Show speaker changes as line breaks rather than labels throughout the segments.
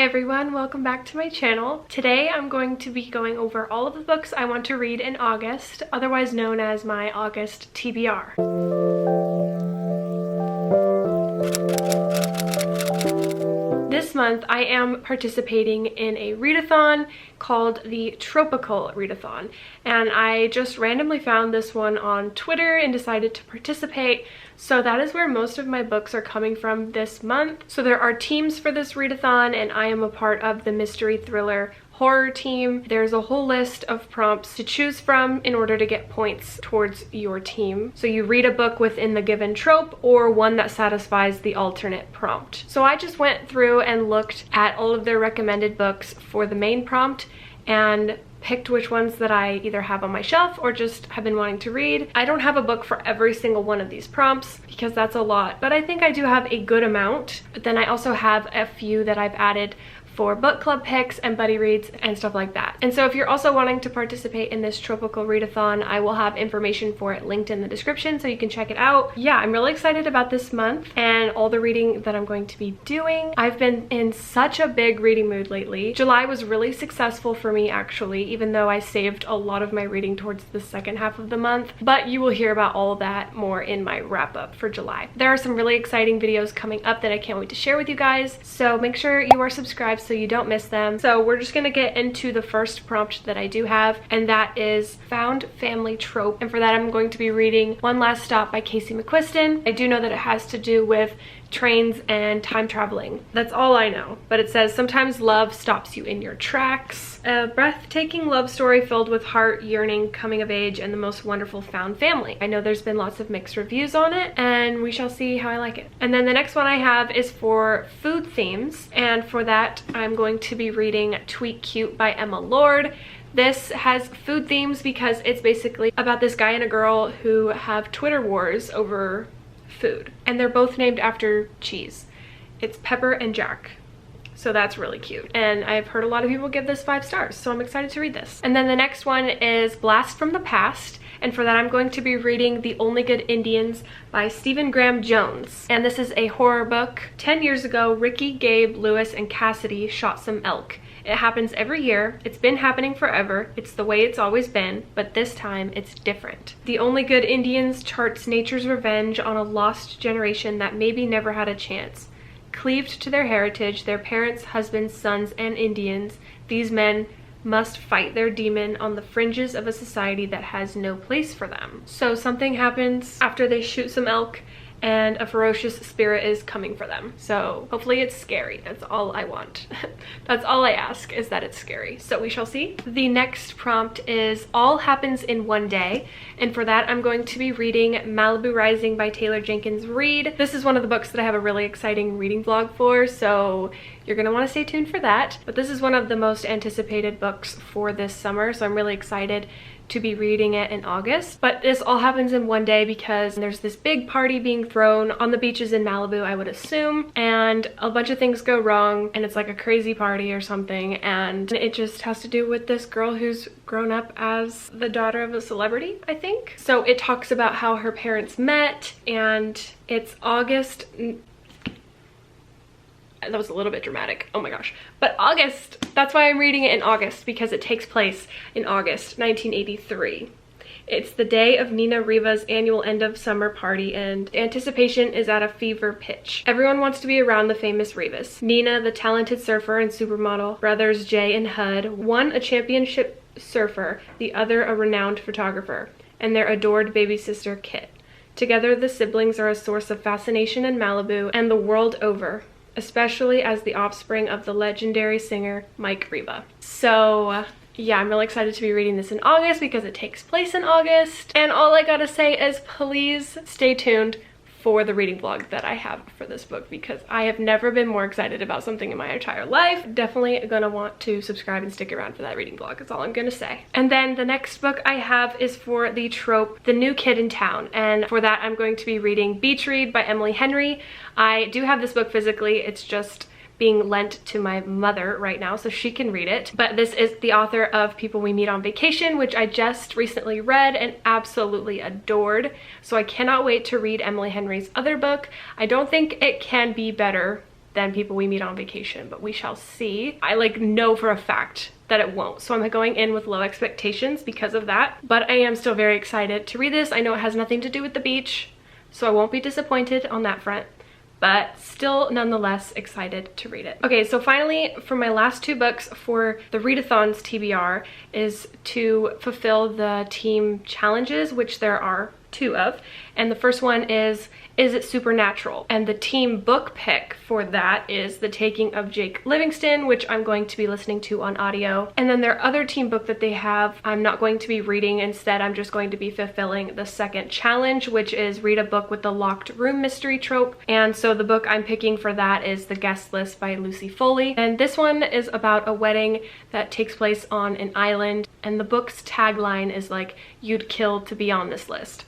Hi everyone, welcome back to my channel. Today I'm going to be going over all of the books I want to read in August, otherwise known as my August TBR. This month I am participating in a readathon called the TROPE-ICAL Readathon, and I just randomly found this one on Twitter and decided to participate. So that is where most of my books are coming from this month. So there are teams for this readathon and I am a part of the mystery thriller horror team. There's a whole list of prompts to choose from in order to get points towards your team. So you read a book within the given trope or one that satisfies the alternate prompt. So I just went through and looked at all of their recommended books for the main prompt and picked which ones that I either have on my shelf or just have been wanting to read. I don't have a book for every single one of these prompts because that's a lot, but I think I do have a good amount. But then I also have a few that I've added for book club picks and buddy reads and stuff like that. And so if you're also wanting to participate in this TROPE-ICAL readathon, I will have information for it linked in the description so you can check it out. Yeah, I'm really excited about this month and all the reading that I'm going to be doing. I've been in such a big reading mood lately. July was really successful for me actually, even though I saved a lot of my reading towards the second half of the month, but you will hear about all of that more in my wrap up for July. There are some really exciting videos coming up that I can't wait to share with you guys, so make sure you are subscribed so you don't miss them. So we're just gonna get into the first prompt that I do have, and that is found family trope. And for that I'm going to be reading One Last Stop by Casey McQuiston. I do know that it has to do with trains and time traveling. That's all I know. But it says, sometimes love stops you in your tracks. A breathtaking love story filled with heart, yearning, coming of age, and the most wonderful found family. I know there's been lots of mixed reviews on it, and we shall see how I like it. And then the next one I have is for food themes, and for that I'm going to be reading Tweet Cute by Emma Lord. This has food themes because it's basically about this guy and a girl who have Twitter wars over food, and they're both named after cheese. It's Pepper and Jack, so that's really cute, and I've heard a lot of people give this 5 stars, so I'm excited to read this. And then the next one is Blast from the Past, and for that I'm going to be reading The Only Good Indians by Stephen Graham Jones, and this is a horror book. 10 years ago, Ricky, Gabe, Lewis, and Cassidy shot some elk. It happens every year. It's been happening forever. It's the way it's always been, but this time it's different. The Only Good Indians charts nature's revenge on a lost generation that maybe never had a chance. Cleaved to their heritage, their parents, husbands, sons, and Indians, these men must fight their demon on the fringes of a society that has no place for them. So something happens after they shoot some elk and a ferocious spirit is coming for them. So hopefully it's scary. That's all I want. That's all I ask, is that it's scary. So we shall see. The next prompt is All Happens in One Day, and for that I'm going to be reading Malibu Rising by Taylor Jenkins Reid. This is one of the books that I have a really exciting reading vlog for, so you're gonna want to stay tuned for that. But this is one of the most anticipated books for this summer, so I'm really excited to be reading it in August. But this all happens in one day because there's this big party being thrown on the beaches in Malibu, I would assume, and a bunch of things go wrong, and it's like a crazy party or something, and it just has to do with this girl who's grown up as the daughter of a celebrity, I think. So it talks about how her parents met, and it's August. That was a little bit dramatic, oh my gosh. But August, that's why I'm reading it in August, because it takes place in August 1983. It's the day of Nina Riva's annual end of summer party, and anticipation is at a fever pitch. Everyone wants to be around the famous Rivas. Nina, the talented surfer and supermodel, brothers Jay and Hud, one a championship surfer, the other a renowned photographer, and their adored baby sister Kit. Together, the siblings are a source of fascination in Malibu and the world over, especially as the offspring of the legendary singer Mike Riva. So yeah, I'm really excited to be reading this in August because it takes place in August. And all I gotta say is please stay tuned for the reading vlog that I have for this book, because I have never been more excited about something in my entire life. Definitely gonna want to subscribe and stick around for that reading vlog, that's all I'm gonna say. And then the next book I have is for the trope The New Kid in Town, and for that I'm going to be reading Beach Read by Emily Henry. I do have this book physically, it's just being lent to my mother right now so she can read it. But this is the author of People We Meet on Vacation, which I just recently read and absolutely adored. So I cannot wait to read Emily Henry's other book. I don't think it can be better than people we meet on vacation, but we shall see. I like know for a fact that it won't, so I'm going in with low expectations because of that, but I am still very excited to read this. I know it has nothing to do with the beach, so I won't be disappointed on that front, but still nonetheless excited to read it. Okay, so finally, for my last 2 books for the readathons TBR is to fulfill the team challenges, which there are 2 of, and the first one is It Supernatural? And the team book pick for that is The Taking of Jake Livingston, which I'm going to be listening to on audio. And then their other team book that they have, I'm not going to be reading. Instead, I'm just going to be fulfilling the second challenge, which is read a book with the locked room mystery trope. And so the book I'm picking for that is The Guest List by Lucy Foley. And this one is about a wedding that takes place on an island. And the book's tagline is like, "You'd kill to be on this list."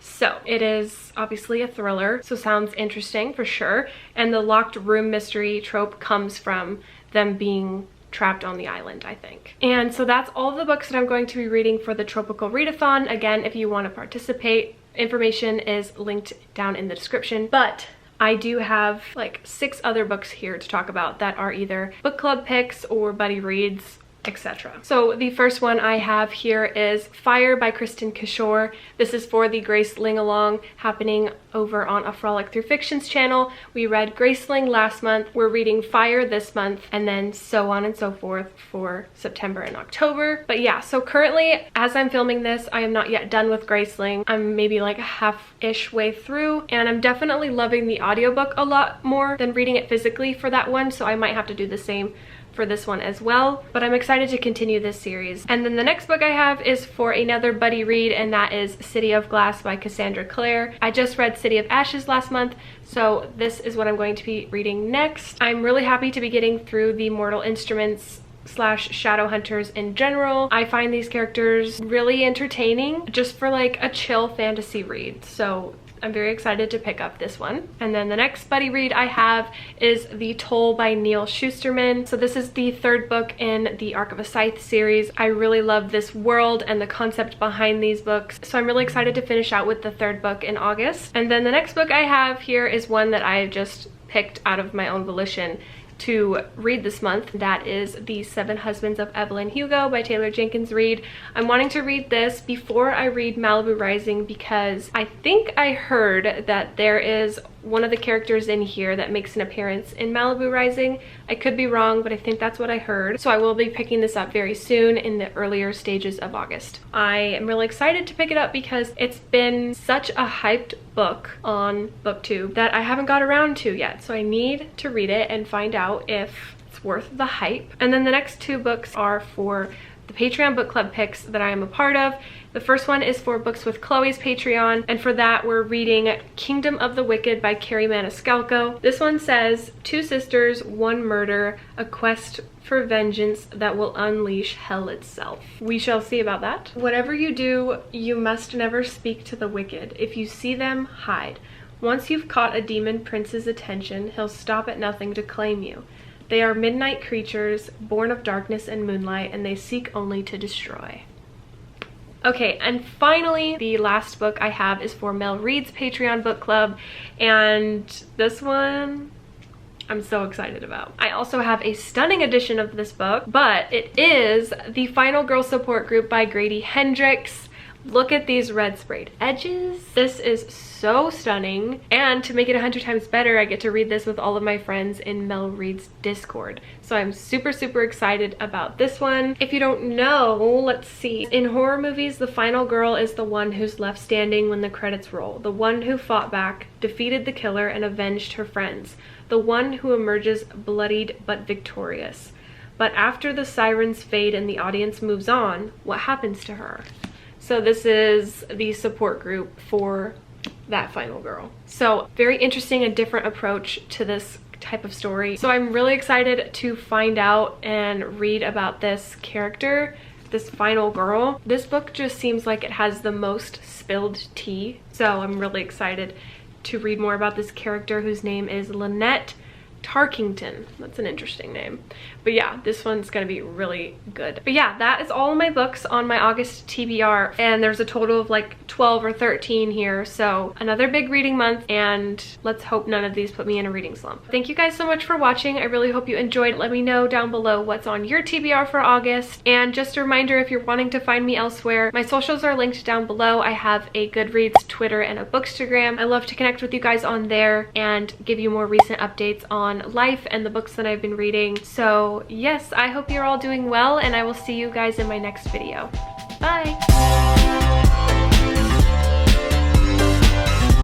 So it is obviously a thriller, so sounds interesting for sure. And the locked room mystery trope comes from them being trapped on the island, I think. And so that's all the books that I'm going to be reading for the Tropical Readathon. Again, if you want to participate, information is linked down in the description. But I do have like 6 other books here to talk about that are either book club picks or buddy reads, etc. So the first one I have here is Fire by Kristen Kishore. This is for the Graceling along happening over on A Frolic Through Fiction's channel. We read Graceling last month, we're reading Fire this month, and then so on and so forth for September and October. But yeah, so currently, as I'm filming this, I am not yet done with Graceling. I'm maybe like half-ish way through, and I'm definitely loving the audiobook a lot more than reading it physically for that one, so I might have to do the same for this one as well, but I'm excited to continue this series. And then the next book I have is for another buddy read, and that is City of Glass by Cassandra Clare. I just read City of Ashes last month, so this is what I'm going to be reading next. I'm really happy to be getting through the Mortal Instruments / Shadowhunters in general. I find these characters really entertaining just for like a chill fantasy read, so I'm very excited to pick up this one. And then the next buddy read I have is The Toll by Neil Schusterman. So this is the 3rd book in the Arc of a Scythe series. I really love this world and the concept behind these books, so I'm really excited to finish out with the 3rd book in August. And then the next book I have here is one that I just picked out of my own volition to read this month. That is The 7 Husbands of Evelyn Hugo by Taylor Jenkins Reid. I'm wanting to read this before I read Malibu Rising because I think I heard that there is one of the characters in here that makes an appearance in Malibu Rising. I could be wrong, but I think that's what I heard. So I will be picking this up very soon in the earlier stages of August. I am really excited to pick it up because it's been such a hyped book on BookTube that I haven't got around to yet. So I need to read it and find out if it's worth the hype. And then the next 2 books are for the Patreon book club picks that I am a part of. The first one is for Books with Chloe's Patreon, and for that we're reading Kingdom of the Wicked by Carrie Maniscalco. This one says, 2 sisters, 1 murder, a quest for vengeance that will unleash hell itself. We shall see about that. Whatever you do, you must never speak to the wicked. If you see them, hide. Once you've caught a demon prince's attention, he'll stop at nothing to claim you. They are midnight creatures, born of darkness and moonlight, and they seek only to destroy. Okay, and finally, the last book I have is for Mel Reed's Patreon book club, and this one I'm so excited about. I also have a stunning edition of this book, but it is The Final Girl Support Group by Grady Hendrix. Look at these red sprayed edges. This is so stunning, and to make it 100 times better, I get to read this with all of my friends in Mel Reed's Discord. So I'm super excited about this one. If you don't know, let's see. In horror movies, the final girl is the one who's left standing when the credits roll, the one who fought back, defeated the killer, and avenged her friends, the one who emerges bloodied but victorious. But after the sirens fade and the audience moves on, what happens to her? So this is the support group for that final girl. So very interesting and different approach to this type of story. So I'm really excited to find out and read about this character, this final girl. This book just seems like it has the most spilled tea. So I'm really excited to read more about this character whose name is Lynette Tarkington. That's an interesting name. But yeah, this one's gonna be really good. But yeah, that is all of my books on my August TBR, and there's a total of like 12 or 13 here, so another big reading month, and let's hope none of these put me in a reading slump. Thank you guys so much for watching. I really hope you enjoyed. Let me know down below what's on your TBR for August, and just a reminder, if you're wanting to find me elsewhere, my socials are linked down below. I have a Goodreads, Twitter, and a Bookstagram. I love to connect with you guys on there and give you more recent updates on life and the books that I've been reading. So yes, I hope you're all doing well, and I will see you guys in my next video. Bye!